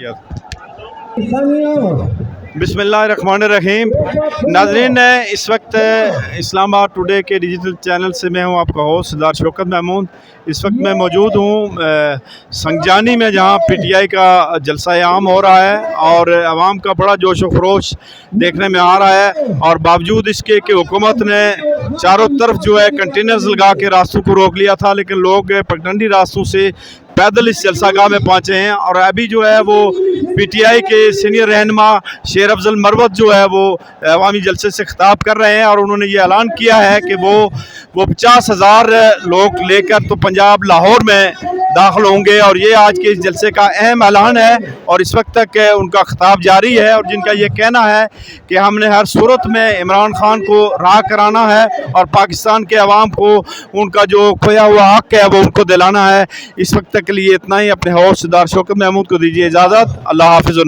किया था। बिस्मिल्लाहिर्रहमानिर्रहीम। नाज़रीन, इस वक्त इस्लामाबाद टुडे के डिजिटल चैनल से मैं हूं आपका होस्ट सरदार शौकत महमूद। इस वक्त मैं मौजूद हूं संगजानी में, जहां पीटीआई का जलसा आम हो रहा है और आवाम का बड़ा जोश व खरोश देखने में आ रहा है। और बावजूद इसके कि हुकूमत ने चारों तरफ जो है कंटेनर्स लगा के रास्तों को रोक लिया था, लेकिन लोग पगडंडी रास्तों से पैदल इस जलसागाह में पहुंचे हैं। और अभी जो है वो पीटीआई के सीनियर रहनुमा शेर अफजल मरवत जो है वो अवामी जलसे से खिताब कर रहे हैं, और उन्होंने ये ऐलान किया है कि वो 50,000 लोग लेकर तो पंजाब लाहौर में दाखिल होंगे। और ये आज के इस जलसे का अहम ऐलान है और इस वक्त तक उनका खिताब जारी है। और जिनका ये कहना है कि हमने हर सूरत में इमरान खान को राह कराना है और पाकिस्तान के अवाम को उनका जो खोया हुआ हक है वो उनको दिलाना है। इस वक्त तक के लिए इतना ही। अपने होस्ट सरदार शौकत महमूद को दीजिए इजाज़त। अल्लाह हाफिज़।